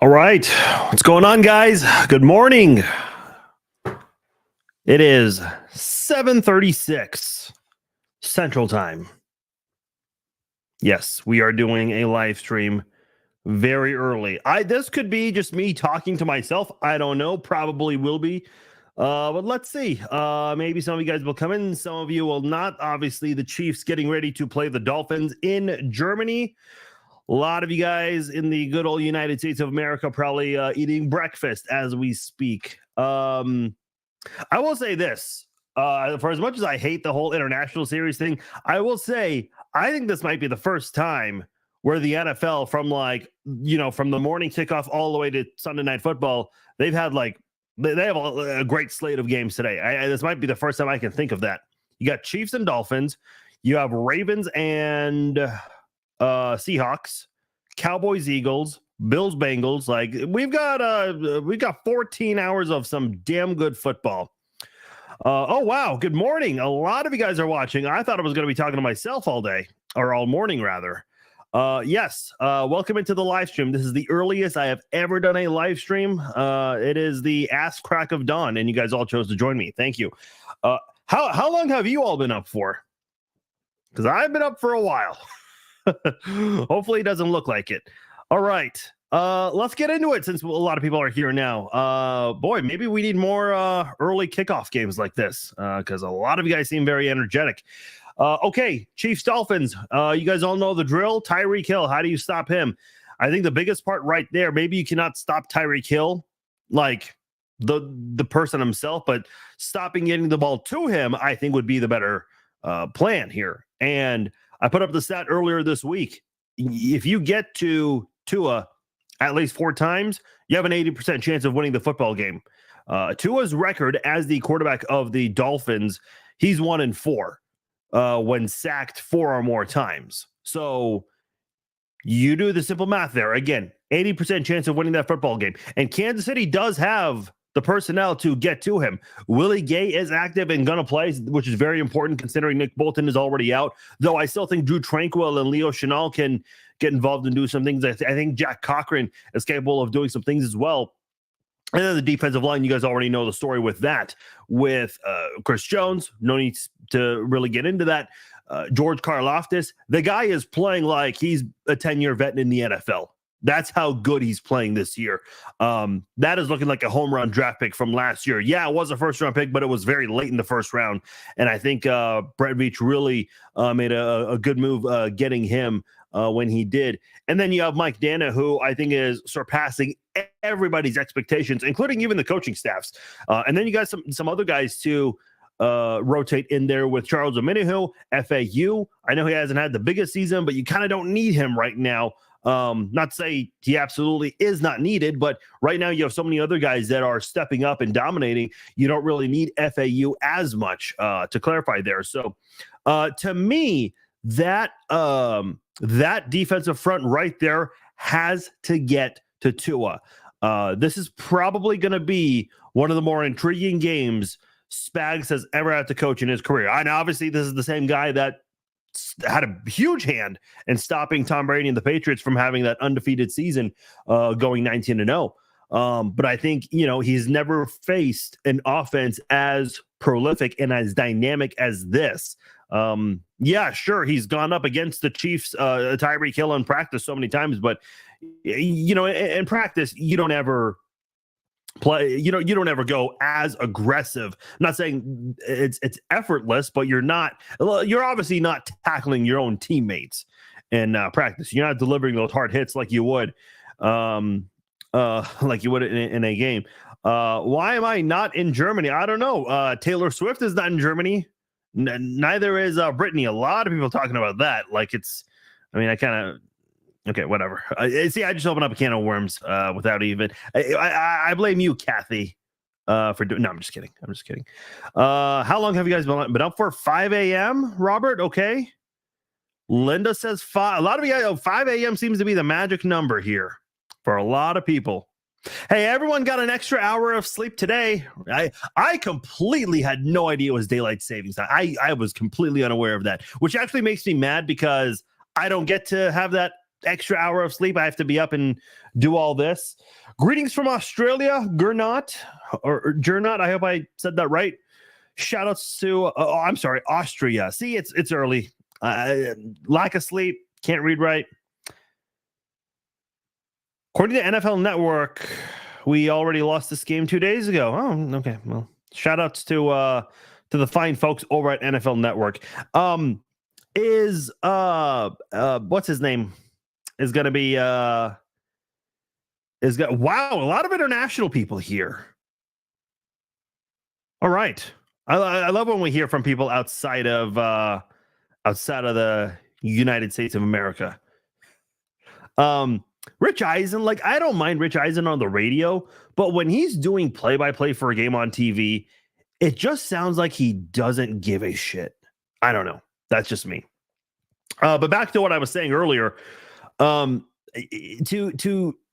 All right. What's going on, guys? Good morning. It is 7:36 Central Time. Yes, we are doing a live stream very early. This could be just me talking to myself. I don't know. Probably will be. But let's see. Maybe some of you guys will come in. Some of you will not. Obviously, the Chiefs getting ready to play the Dolphins in Germany. A lot of you guys in the good old United States of America probably eating breakfast as we speak. I will say this. For as much as I hate the whole international series thing, I will say I think this might be the first time where the NFL from from the morning kickoff all the way to Sunday Night Football, they've had they have a great slate of games today. This might be the first time I can think of that. You got Chiefs and Dolphins. You have Ravens and Seahawks, Cowboys, Eagles, Bills, Bengals. Like we've got 14 hours of some damn good football. Oh wow, good morning. A lot of you guys are watching. I thought I was going to be talking to myself all day, or all morning rather. Yes, welcome into the live stream. This is the earliest I have ever done a live stream. It is the ass crack of dawn, and you guys all chose to join me. Thank you. How long have you all been up for? Because I've been up for a while. Hopefully it doesn't look like it. All right. Let's get into it since a lot of people are here now. Boy, maybe we need more early kickoff games like this because a lot of you guys seem very energetic. Okay, Chiefs Dolphins. You guys all know the drill. Tyreek Hill. How do you stop him? I think the biggest part right there, maybe you cannot stop Tyreek Hill like the person himself, but stopping getting the ball to him, I think would be the better plan here. And I put up the stat earlier this week. If you get to Tua at least 4 times, you have an 80% chance of winning the football game. Tua's record as the quarterback of the Dolphins, he's 1-4 when sacked 4 or more times. So you do the simple math there. Again, 80% chance of winning that football game. And Kansas City does have the personnel to get to him. Willie Gay is active and going to play, which is very important considering Nick Bolton is already out. Though I still think Drew Tranquil and Leo Chenal can get involved and do some things. I think Jack Cochran is capable of doing some things as well. And then the defensive line, you guys already know the story with that. With Chris Jones, no need to really get into that. George Karlaftis, the guy is playing like he's a 10-year vet in the NFL. That's how good he's playing this year. That is looking like a home run draft pick from last year. Yeah, it was a first-round pick, but it was very late in the first round. And I think Brett Veach really made a good move getting him when he did. And then you have Mike Dana, who I think is surpassing everybody's expectations, including even the coaching staffs. And then you got some other guys to rotate in there with Charles Omenihu, FAU. I know he hasn't had the biggest season, but you kind of don't need him right now. Not to say he absolutely is not needed, but right now you have so many other guys that are stepping up and dominating. You don't really need FAU as much to clarify there. So to me, that defensive front right there has to get to Tua. This is probably going to be one of the more intriguing games Spags has ever had to coach in his career. And obviously this is the same guy that had a huge hand in stopping Tom Brady and the Patriots from having that undefeated season going 19-0. But I think, he's never faced an offense as prolific and as dynamic as this. Yeah, sure. He's gone up against the Chiefs, Tyreek Hill in practice so many times, but in practice, you don't ever play, you don't ever go as aggressive. I'm not saying it's effortless, but you're obviously not tackling your own teammates in practice. You're not delivering those hard hits like you would in a game. Why am I not in Germany? I don't know. Taylor Swift is not in Germany. Neither is Britney. A lot of people talking about that. Okay, whatever. See, I just opened up a can of worms without even. I blame you, Kathy, for doing. No, I'm just kidding. How long have you guys been up for? 5 a.m., Robert? Okay. Linda says 5. A lot of you guys, 5 a.m. seems to be the magic number here for a lot of people. Hey, everyone got an extra hour of sleep today. I completely had no idea it was daylight savings time. I was completely unaware of that, which actually makes me mad because I don't get to have that extra hour of sleep. I have to be up and do all this. Greetings from Australia, Gernot or Gernot. I hope I said that right. Shout outs to, I'm sorry, Austria. See, it's early. Lack of sleep, can't read right. According to NFL Network, we already lost this game 2 days ago. Oh, okay. Well, shout outs to the fine folks over at NFL Network. What's his name? Is going to be wow, a lot of international people here. All right. I love when we hear from people outside of the United States of America. Rich Eisen, like, I don't mind Rich Eisen on the radio, but when he's doing play-by-play for a game on TV, it just sounds like he doesn't give a shit. I don't know. That's just me. But back to what I was saying earlier, to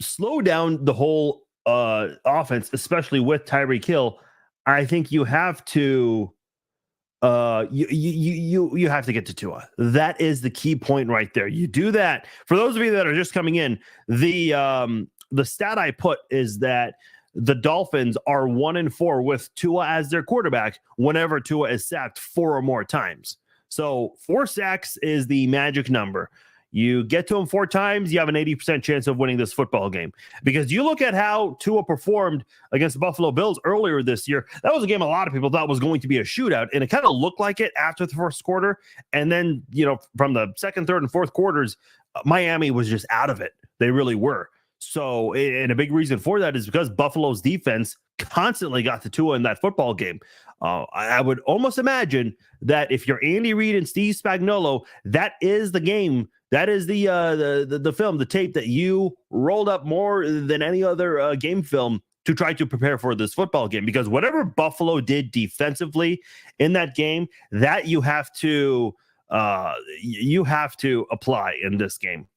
slow down the whole offense, especially with Tyreek Hill, I think you have to you have to get to Tua. That is the key point right there. You do that. For those of you that are just coming in, the stat I put is that the Dolphins are 1-4 with Tua as their quarterback whenever Tua is sacked 4 or more times. So 4 sacks is the magic number. You get to him 4 times, you have an 80% chance of winning this football game. Because you look at how Tua performed against the Buffalo Bills earlier this year, that was a game a lot of people thought was going to be a shootout, and it kind of looked like it after the first quarter. And then, from the second, third, and fourth quarters, Miami was just out of it. They really were. So, and a big reason for that is because Buffalo's defense constantly got to Tua in that football game. I would almost imagine that if you're Andy Reid and Steve Spagnuolo, that is the game. That is the film, the tape that you rolled up more than any other game film to try to prepare for this football game. Because whatever Buffalo did defensively in that game, that you have to apply in this game.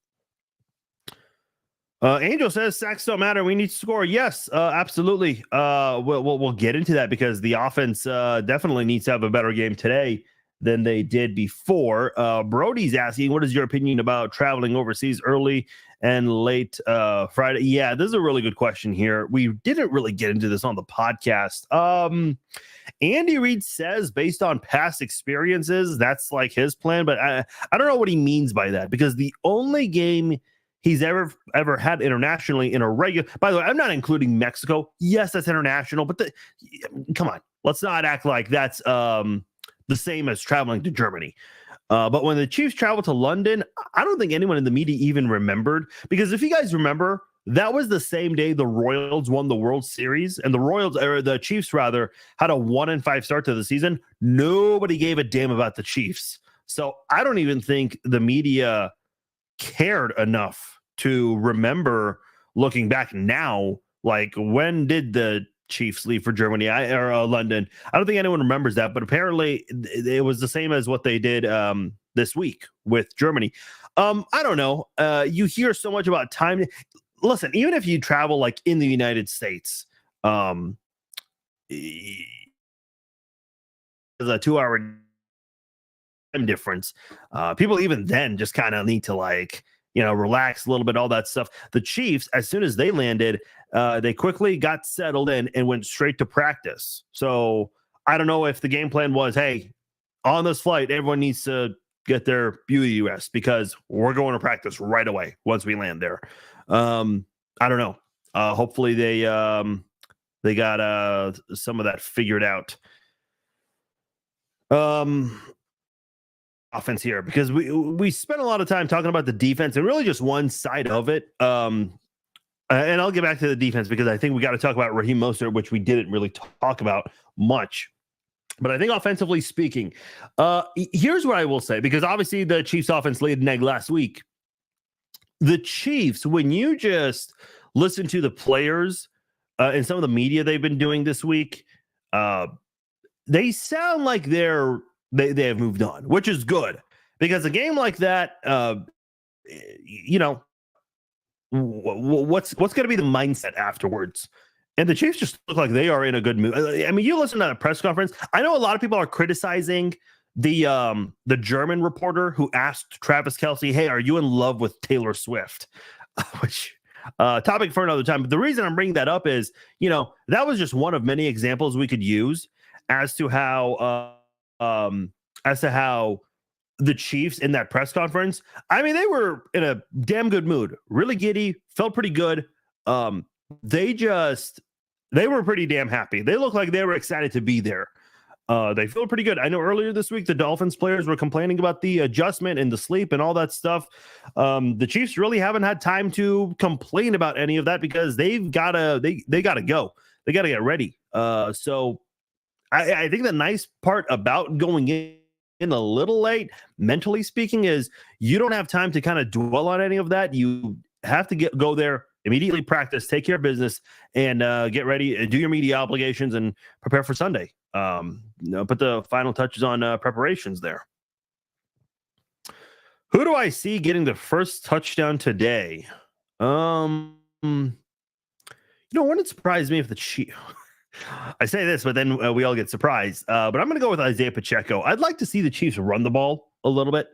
Angel says sacks don't matter. We need to score. Yes, absolutely. We'll get into that because the offense definitely needs to have a better game today than they did before. Brody's asking, what is your opinion about traveling overseas early and late Friday? Yeah, this is a really good question here. We didn't really get into this on the podcast. Andy Reid says based on past experiences, that's like his plan, but I don't know what he means by that, because the only game he's ever had internationally in a regular, by the way, I'm not including Mexico. Yes, that's international, but come on, let's not act like that's the same as traveling to Germany. But when the Chiefs traveled to London, I don't think anyone in the media even remembered, because if you guys remember, that was the same day the Royals won the World Series, and the Chiefs rather had a 1-5 start to the season. Nobody gave a damn about the Chiefs. So I don't even think the media cared enough to remember, looking back now, like, when did the Chiefs leave for Germany or London? I don't think anyone remembers that, but apparently it was the same as what they did this week with Germany. I don't know. You hear so much about time. Listen, even if you travel like in the United States, there's a 2-hour time difference. People even then just kind of need to relax a little bit, all that stuff. The Chiefs, as soon as they landed, they quickly got settled in and went straight to practice. So I don't know if the game plan was, hey, on this flight, everyone needs to get their beauty rest because we're going to practice right away once we land there. I don't know. Hopefully they got some of that figured out. Offense here, because we spent a lot of time talking about the defense and really just one side of it. And I'll get back to the defense because I think we got to talk about Raheem Mostert, which we didn't really talk about much. But I think offensively speaking, here's what I will say, because obviously the Chiefs offense laid an egg last week. The Chiefs, when you just listen to the players and some of the media they've been doing this week, they sound like they have moved on, which is good, because a game like that, what's going to be the mindset afterwards? And the Chiefs just look like they are in a good mood. I mean, you listen to that press conference. I know a lot of people are criticizing the German reporter who asked Travis Kelce, "Hey, are you in love with Taylor Swift?" Which topic for another time. But the reason I'm bringing that up is, that was just one of many examples we could use as to how the Chiefs in that press conference. I mean, they were in a damn good mood, really giddy, felt pretty good. They were pretty damn happy. They looked like they were excited to be there. They feel pretty good. I know earlier this week, the Dolphins players were complaining about the adjustment and the sleep and all that stuff. The Chiefs really haven't had time to complain about any of that because they gotta go. They gotta get ready. So I think the nice part about going in a little late, mentally speaking, is you don't have time to kind of dwell on any of that. You have to go there, immediately practice, take care of business, and get ready and do your media obligations and prepare for Sunday. Put the final touches on preparations there. Who do I see getting the first touchdown today? Wouldn't surprise me if the Chiefs. I say this, but then we all get surprised. But I'm going to go with Isaiah Pacheco. I'd like to see the Chiefs run the ball a little bit.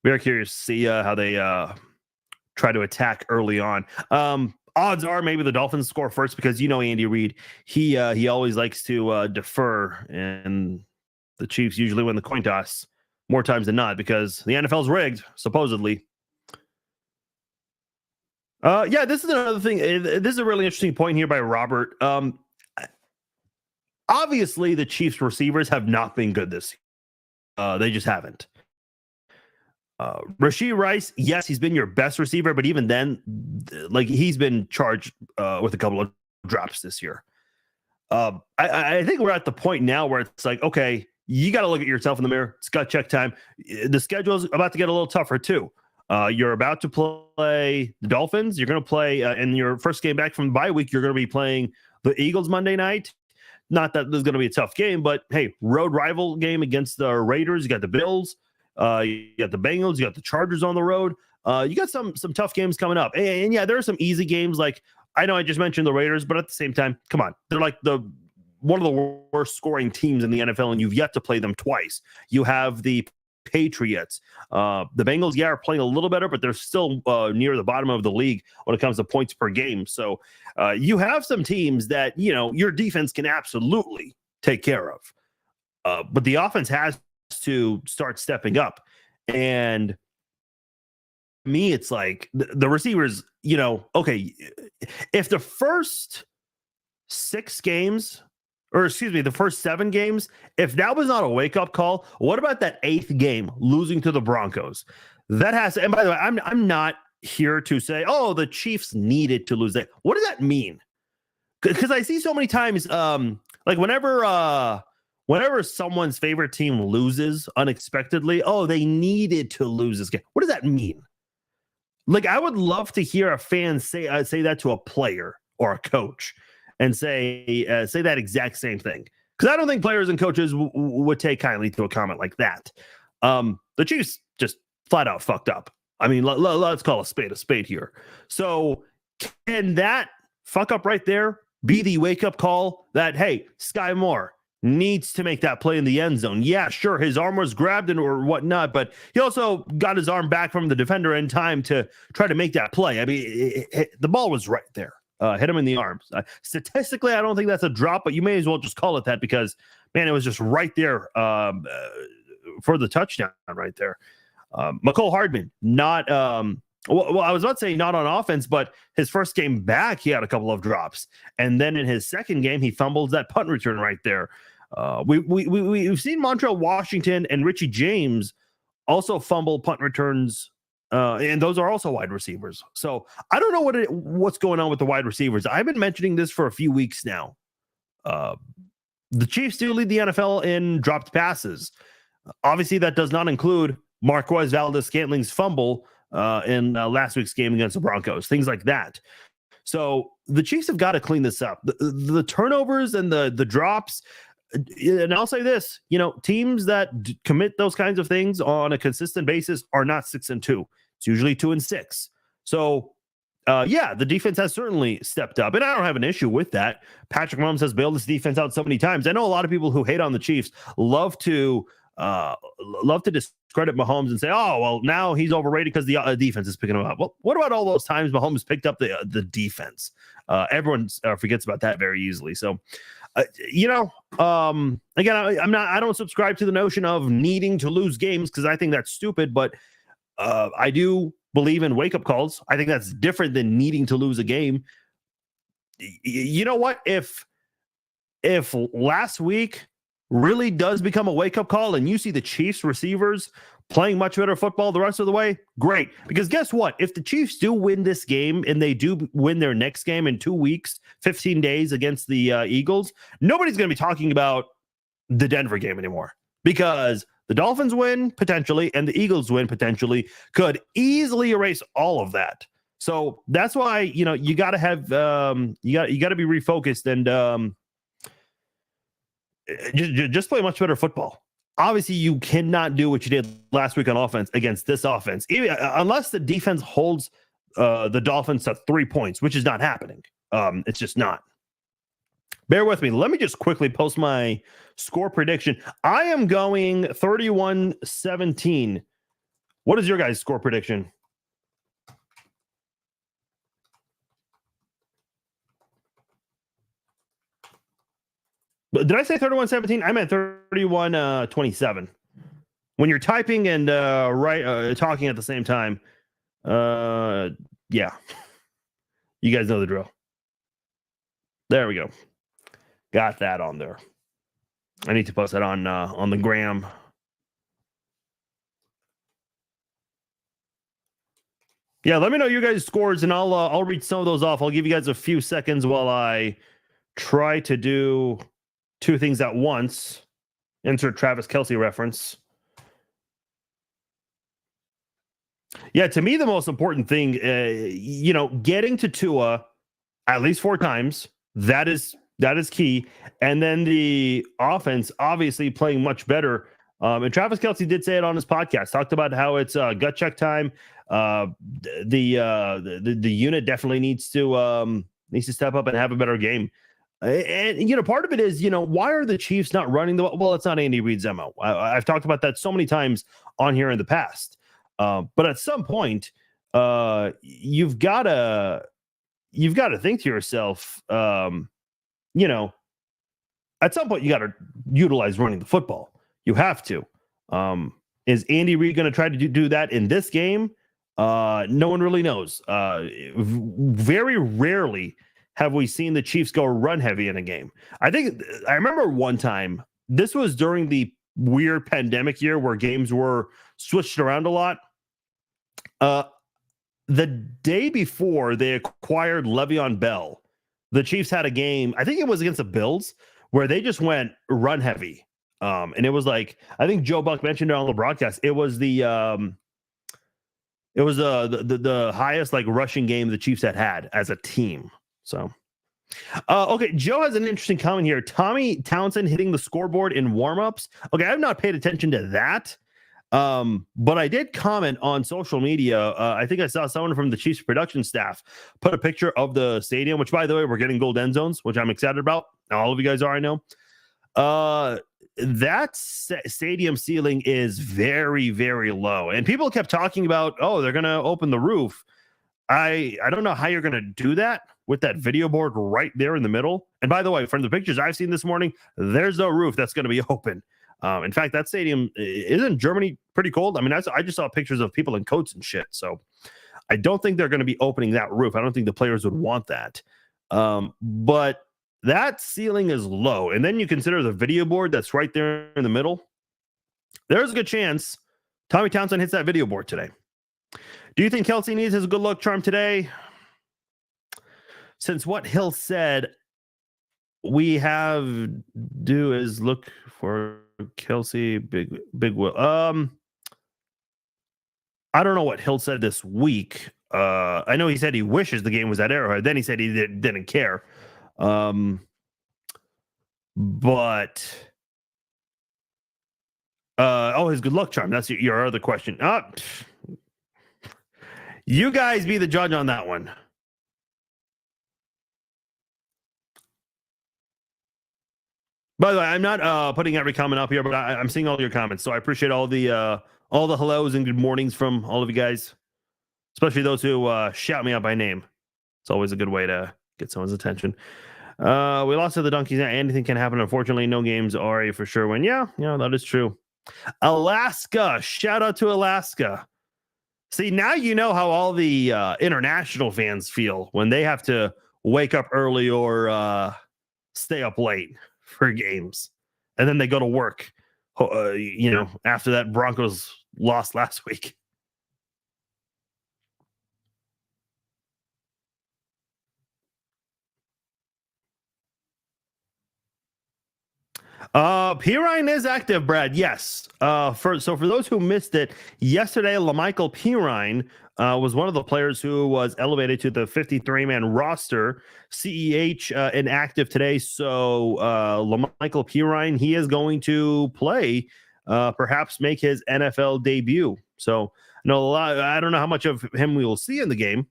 Very curious to see how they try to attack early on. Odds are maybe the Dolphins score first because Andy Reid, he always likes to defer, and the Chiefs usually win the coin toss more times than not because the NFL's rigged, supposedly. This is another thing. This is a really interesting point here by Robert. Obviously, the Chiefs receivers have not been good this year. They just haven't. Rashee Rice, yes, he's been your best receiver, but even then, he's been charged with a couple of drops this year. I think we're at the point now where it's like, okay, you got to look at yourself in the mirror. It's gut check time. The schedule is about to get a little tougher too. You're about to play the Dolphins. You're going to play in your first game back from the bye week. You're going to be playing the Eagles Monday night. Not that this is going to be a tough game, but hey, road rival game against the Raiders. You got the Bills. You got the Bengals. You got the Chargers on the road. You got some tough games coming up. And yeah, there are some easy games. Like I know I just mentioned the Raiders, but at the same time, come on, they're like one of the worst scoring teams in the NFL, and you've yet to play them twice. You have the Patriots. The Bengals, are playing a little better, but they're still near the bottom of the league when it comes to points per game. So you have some teams that, your defense can absolutely take care of. But the offense has to start stepping up. And me, it's like the receivers, okay, if the first 6 games, or excuse me, the first 7 games, if that was not a wake-up call, what about that 8th game, losing to the Broncos? That has to, and by the way, I'm not here to say, oh, the Chiefs needed to lose that. What does that mean? Because I see so many times, whenever someone's favorite team loses unexpectedly, oh, they needed to lose this game. What does that mean? Like, I would love to hear a fan say that to a player or a coach. And say that exact same thing, because I don't think players and coaches would take kindly to a comment like that. The Chiefs just flat out fucked up. I mean, let's call a spade here. So can that fuck up right there be the wake up call that, hey, Sky Moore needs to make that play in the end zone? Yeah, sure, his arm was grabbed or whatnot, but he also got his arm back from the defender in time to try to make that play. I mean, the ball was right there. Hit him in the arms. Statistically, I don't think that's a drop, but you may as well just call it that because, man, it was just right there for the touchdown right there. McCole Hardman, not I was about to say not on offense, but his first game back, he had a couple of drops. And then in his second game, he fumbles that punt return right there. We've seen Montrell Washington and Richie James also fumble punt returns. And those are also wide receivers. So I don't know what's going on with the wide receivers. I've been mentioning this for a few weeks now. The Chiefs do lead the NFL in dropped passes. Obviously, that does not include Marquez Valdes-Scantling's fumble in last week's game against the Broncos, things like that. So the Chiefs have got to clean this up. The turnovers and the drops. And I'll say this, teams that commit those kinds of things on a consistent basis are not 6-2. It's usually 2-6. So Yeah, the defense has certainly stepped up, and I don't have an issue with that. Patrick Mahomes has bailed this defense out so many times. I know a lot of people who hate on the Chiefs uh, love to discredit Mahomes and say, "Oh, well, now he's overrated because the defense is picking him up." Well, what about all those times Mahomes picked up the defense? Everyone forgets about that very easily. So, again, I don't subscribe to the notion of needing to lose games because I think that's stupid. But I do believe in wake up calls. I think that's different than needing to lose a game. You know what? If last week really does become a wake up call and you see the Chiefs receivers playing much better football the rest of the way, great. Because guess what? If the Chiefs do win this game and they do win their next game in 2 weeks, 15 days against the Eagles, nobody's going to be talking about the Denver game anymore because the Dolphins win potentially and the Eagles win potentially could easily erase all of that. So that's why, you got to have you got to be refocused and just play much better football. Obviously, you cannot do what you did last week on offense against this offense, unless the defense holds the Dolphins to 3 points, which is not happening. It's just not. Bear with me. Let me just quickly post my score prediction. I am going 31-17. What is your guys' score prediction? Did I say 31-17? I meant 31-27. When you're typing and talking at the same time, yeah. You guys know the drill. There we go. Got that on there. I need to post that on the gram. Yeah, let me know your guys' scores, and I'll read some of those off. I'll give you guys a few seconds while I try to do two things at once. Insert Travis Kelce reference. Yeah, to me, the most important thing, getting to Tua at least 4 times. That is key. And then the offense obviously playing much better. And Travis Kelce did say it on his podcast, talked about how it's gut check time. The unit definitely needs to step up and have a better game. And part of it is, why are the Chiefs not running the ball? Well, it's not Andy Reid's MO. I've talked about that so many times on here in the past. But at some point, you've got to think to yourself, at some point you got to utilize running the football. You have to. Is Andy Reid going to try to do that in this game? No one really knows. Very rarely have we seen the Chiefs go run heavy in a game. I remember one time, this was during the weird pandemic year where games were switched around a lot. The day before they acquired Le'Veon Bell, the Chiefs had a game, I think it was against the Bills, where they just went run heavy. And it was like, I think Joe Buck mentioned it on the broadcast. It was the highest rushing game the Chiefs had as a team. So, okay, Joe has an interesting comment here. Tommy Townsend hitting the scoreboard in warmups. Okay, I've not paid attention to that. But I did comment on social media. I think I saw someone from the Chiefs production staff put a picture of the stadium, which, by the way, we're getting gold end zones, which I'm excited about. All of you guys are, I know. That stadium ceiling is very, very low. And people kept talking about, they're going to open the roof. I don't know how you're going to do that with that video board right there in the middle. And by the way, from the pictures I've seen this morning, there's no roof that's going to be open. In fact, that stadium isn't Germany pretty cold. I mean, I just saw pictures of people in coats and shit. So I don't think they're going to be opening that roof. I don't think the players would want that. But that ceiling is low. And then you consider the video board that's right there in the middle. There's a good chance Tommy Townsend hits that video board today. Do you think Kelce needs his good luck charm today? Since what Hill said, we have do is look for Kelce, big will. I don't know what Hill said this week. I know he said he wishes the game was at Arrowhead. Then he said he didn't care. But his good luck charm. That's your other question. You guys be the judge on that one. By the way, I'm not putting every comment up here, but I'm seeing all your comments, so I appreciate all the hellos and good mornings from all of you guys, especially those who shout me out by name. It's always a good way to get someone's attention. We lost to the Donkeys. Anything can happen. Unfortunately, no games are a for sure win. Yeah, that is true. Alaska, shout out to Alaska. See, now you know how all the international fans feel when they have to wake up early or stay up late for games, and then they go to work. After that Broncos lost last week. Pirine is active, Brad. Yes. For those who missed it, yesterday, LaMichael Pirine was one of the players who was elevated to the 53-man roster. CEH inactive today. So LaMichael Pirine, he is going to play, perhaps make his NFL debut. So I don't know how much of him we will see in the game.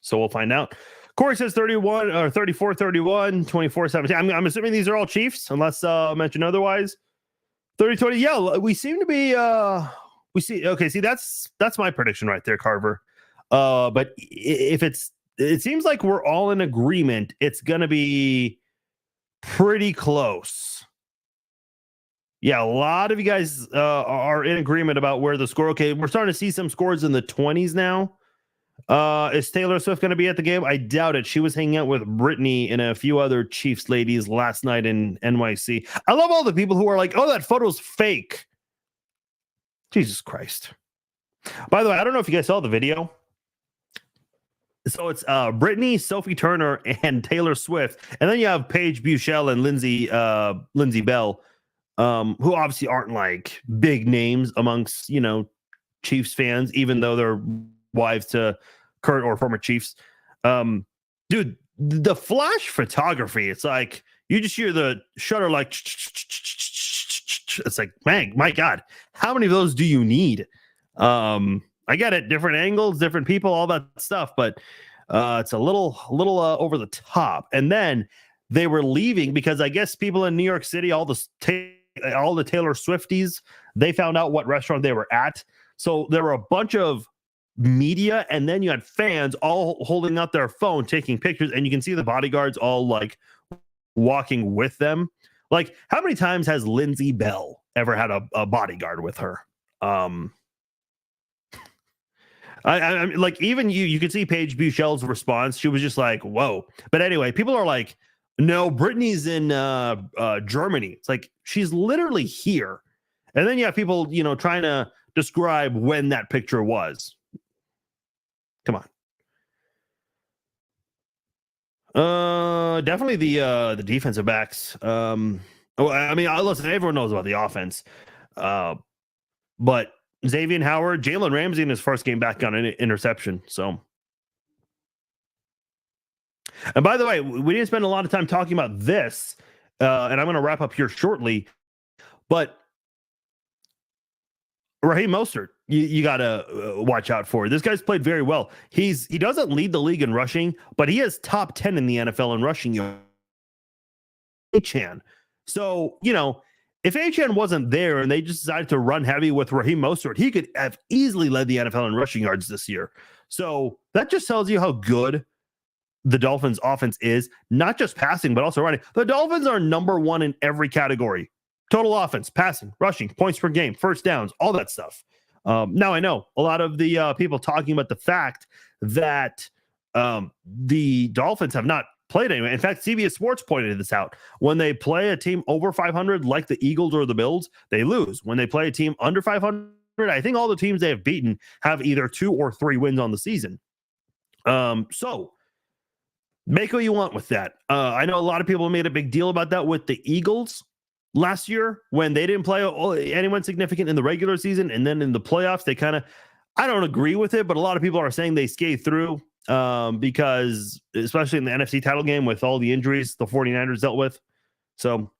So we'll find out. Corey says 31 or 34, 31, 24, 17. I'm assuming these are all Chiefs, unless mentioned otherwise. 30, 20. Yeah, we seem to be okay. See, that's my prediction right there, Carver. But if it seems like we're all in agreement, it's gonna be pretty close. Yeah, a lot of you guys are in agreement about where the score. Okay, we're starting to see some scores in the 20s now. Is Taylor Swift going to be at the game? I doubt it. She was hanging out with Brittany and a few other Chiefs ladies last night in NYC. I love all the people who are like, oh, that photo's fake. Jesus Christ. By the way, I don't know if you guys saw the video. So it's Brittany, Sophie Turner, and Taylor Swift. And then you have Paige Buechele and Lindsay Bell, who obviously aren't like big names amongst, Chiefs fans, even though they're wives to current or former Chiefs. Dude, the flash photography, it's like you just hear the shutter like it's like, man, my God, how many of those do you need? I get it, different angles, different people, all that stuff, but it's a little over the top. And then they were leaving because I guess people in New York City, all the Taylor Swifties, they found out what restaurant they were at. So there were a bunch of media, and then you had fans all holding out their phone taking pictures, and you can see the bodyguards all like walking with them. Like, how many times has Lindsay Bell ever had a bodyguard with her? I like, even you could see Paige Buechele's response. She was just like, whoa. But anyway, people are like, no, Brittany's in Germany. It's like, she's literally here. And then you have people trying to describe when that picture was. Come on. Definitely the defensive backs. Listen, everyone knows about the offense. But Xavier Howard, Jalen Ramsey in his first game back on an interception. So, and by the way, we didn't spend a lot of time talking about this, and I'm going to wrap up here shortly. But Raheem Mostert, you got to watch out for. This guy's played very well. He doesn't lead the league in rushing, but he is top 10 in the NFL in rushing. Achane. So, if Achane wasn't there and they just decided to run heavy with Raheem Mostert, he could have easily led the NFL in rushing yards this year. So that just tells you how good the Dolphins offense is, not just passing, but also running. The Dolphins are number one in every category. Total offense, passing, rushing, points per game, first downs, all that stuff. Now, I know a lot of the people talking about the fact that the Dolphins have not played anyone. In fact, CBS Sports pointed this out. When they play a team over 500, like the Eagles or the Bills, they lose. When they play a team under 500, I think all the teams they have beaten have either 2 or 3 wins on the season. So make what you want with that. I know a lot of people made a big deal about that with the Eagles last year when they didn't play anyone significant in the regular season, and then in the playoffs they kind of, I don't agree with it, but a lot of people are saying they skate through because especially in the NFC title game with all the injuries the 49ers dealt with. So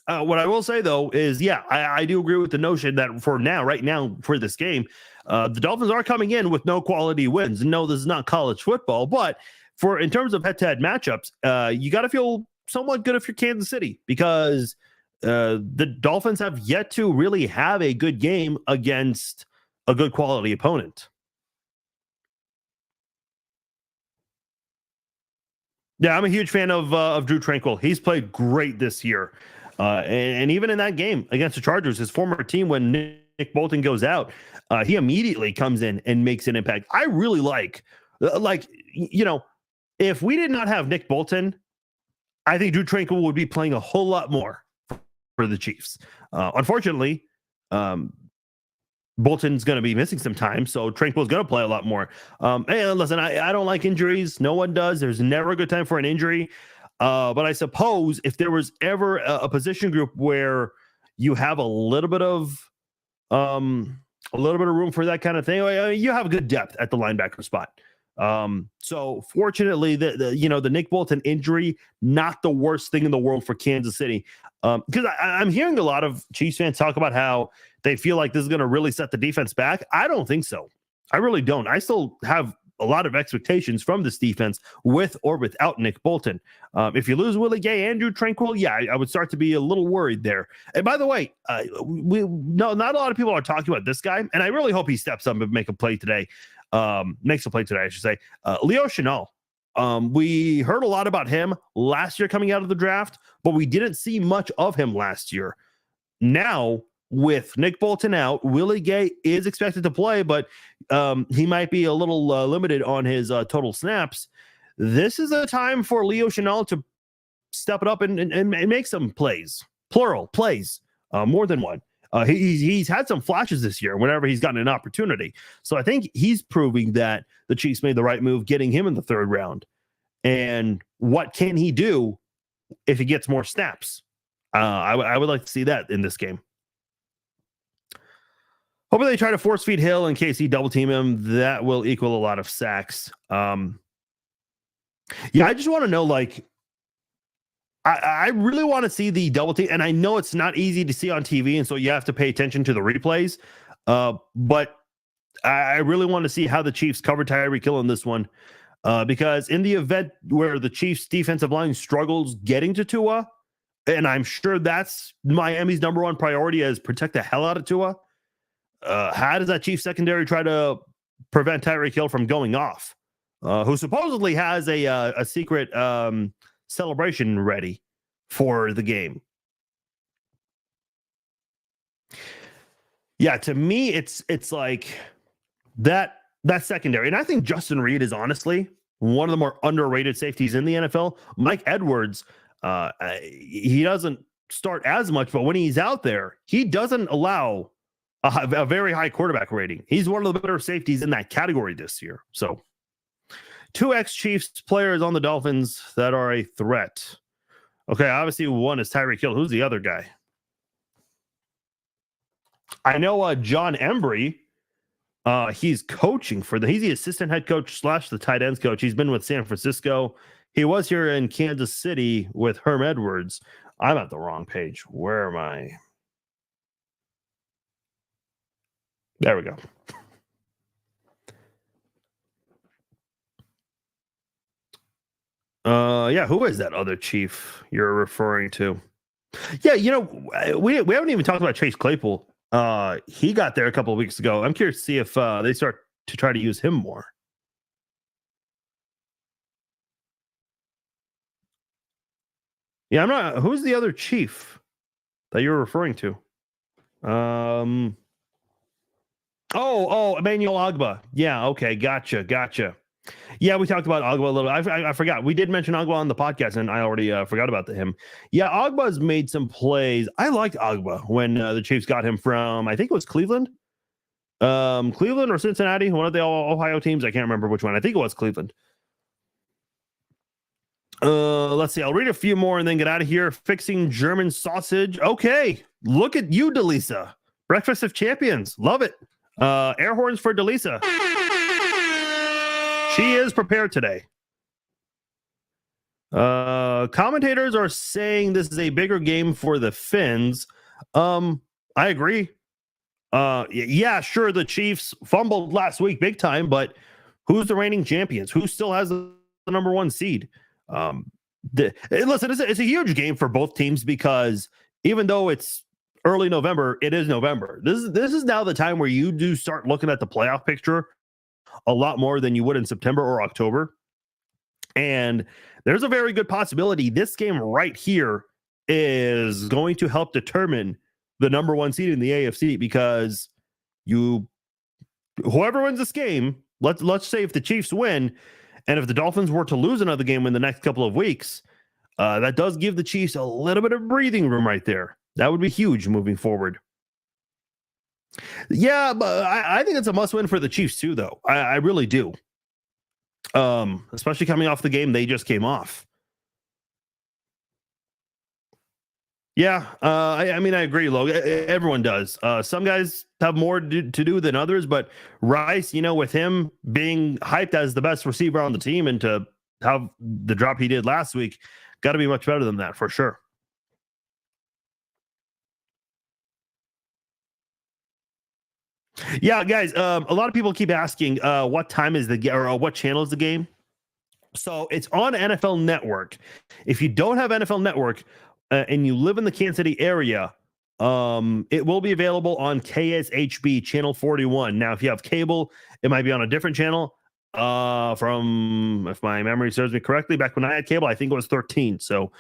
what I will say though is, I do agree with the notion that right now for this game, the Dolphins are coming in with no quality wins. No, this is not college football, but in terms of head-to-head matchups, you got to feel somewhat good if you're Kansas City, because the Dolphins have yet to really have a good game against a good quality opponent. Yeah, I'm a huge fan of Drew Tranquil. He's played great this year, and even in that game against the Chargers, his former team, when Nick Bolton goes out, he immediately comes in and makes an impact. I really like if we did not have Nick Bolton, I think Drew Tranquil would be playing a whole lot more for the Chiefs. Unfortunately, Bolton's going to be missing some time, so Tranquil's going to play a lot more. Hey, listen, I don't like injuries. No one does. There's never a good time for an injury. But I suppose if there was ever a position group where you have a little bit of room for that kind of thing, you have good depth at the linebacker spot. So fortunately, the Nick Bolton injury, not the worst thing in the world for Kansas City. Because I'm hearing a lot of Chiefs fans talk about how they feel like this is going to really set the defense back. I don't think so. I really don't. I still have a lot of expectations from this defense with or without Nick Bolton. If you lose Willie Gay and Drew Tranquil, yeah, I would start to be a little worried there. And by the way, not a lot of people are talking about this guy, and I really hope he steps up and makes a play today, I should say. Leo Chenal. We heard a lot about him last year coming out of the draft, but we didn't see much of him last year. Now, with Nick Bolton out, Willie Gay is expected to play, but he might be a little limited on his total snaps. This is a time for Leo Chenal to step it up and make some plays, plural plays, more than one. He's had some flashes this year whenever he's gotten an opportunity. So I think he's proving that the Chiefs made the right move getting him in the third round. And what can he do if he gets more snaps? I would like to see that in this game. Hopefully they try to force feed Hill in case he double team him. That will equal a lot of sacks. I just want to know, I really want to see the double team, and I know it's not easy to see on TV, and so you have to pay attention to the replays. But I really want to see how the Chiefs cover Tyreek Hill in this one, because in the event where the Chiefs' defensive line struggles getting to Tua, and I'm sure that's Miami's number one priority, is protect the hell out of Tua. How does that Chiefs secondary try to prevent Tyreek Hill from going off? Who supposedly has a secret celebration ready for the game. Yeah, to me, it's like that secondary. And I think Justin Reed is honestly one of the more underrated safeties in the NFL. Mike Edwards, he doesn't start as much, but when he's out there, he doesn't allow a very high quarterback rating. He's one of the better safeties in that category this year. So 2 ex-Chiefs players on the Dolphins that are a threat. Okay, obviously one is Tyreek Hill. Who's the other guy? I know John Embry. He's coaching he's the assistant head coach / the tight ends coach. He's been with San Francisco. He was here in Kansas City with Herm Edwards. I'm at the wrong page. Where am I? There we go. Who is that other Chief you're referring to? Yeah, we haven't even talked about Chase Claypool. He got there a couple of weeks ago. I'm curious to see if they start to try to use him more. Yeah, I'm not. Who's the other Chief that you're referring to? Emmanuel Ogbah. Yeah, okay, gotcha. Yeah, we talked about Ogbah a little. I forgot. We did mention Ogbah on the podcast, and I already forgot about him. Yeah, Ogbah's made some plays. I liked Ogbah when the Chiefs got him from, I think it was Cleveland. Cleveland or Cincinnati, one of the Ohio teams. I can't remember which one. I think it was Cleveland. Let's see. I'll read a few more and then get out of here. Fixing German sausage. Okay, look at you, Delisa. Breakfast of Champions. Love it. Air horns for Delisa. She is prepared today. Commentators are saying this is a bigger game for the Finns. I agree. Yeah, sure, the Chiefs fumbled last week big time, but who's the reigning champions? Who still has the number one seed? Listen, it's a huge game for both teams because even though it's early November, it is November. This is now the time where you do start looking at the playoff picture a lot more than you would in September or October. And there's a very good possibility this game right here is going to help determine the number one seed in the AFC because whoever wins this game, let's say if the Chiefs win and if the Dolphins were to lose another game in the next couple of weeks, that does give the Chiefs a little bit of breathing room right there. That would be huge moving forward. Yeah, but I think it's a must win for the Chiefs too, though. I really do. Especially coming off the game they just came off. Yeah, I mean, I agree, Logan. Everyone does. Some guys have more to do than others, but Rice, with him being hyped as the best receiver on the team and to have the drop he did last week, got to be much better than that for sure. Yeah, guys, a lot of people keep asking what time is the game or what channel is the game. So it's on NFL Network. If you don't have NFL Network and you live in the Kansas City area, it will be available on KSHB channel 41. Now, if you have cable, it might be on a different channel. From, if my memory serves me correctly, back when I had cable, I think it was 13. So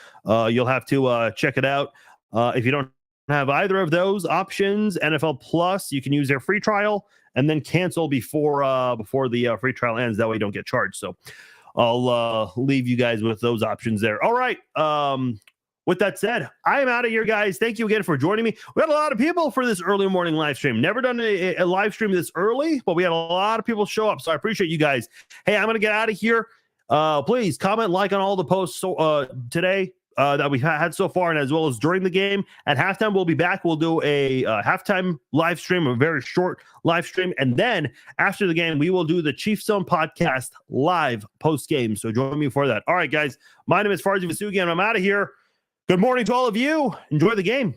you'll have to check it out. If you don't have either of those options, NFL Plus, you can use their free trial and then cancel before the free trial ends. That way you don't get charged. So I'll leave you guys with those options there. All right. With that said, I am out of here, guys. Thank you again for joining me. We had a lot of people for this early morning live stream. Never done a live stream this early, but we had a lot of people show up. So I appreciate you guys. Hey, I'm going to get out of here. Please comment, like on all the posts today that we've had so far, and as well as during the game. At halftime, we'll be back. We'll do a halftime live stream, a very short live stream. And then after the game, we will do the Chiefs Zone podcast live post game. So join me for that. All right, guys. My name is Farzi Vasugi, and I'm out of here. Good morning to all of you. Enjoy the game.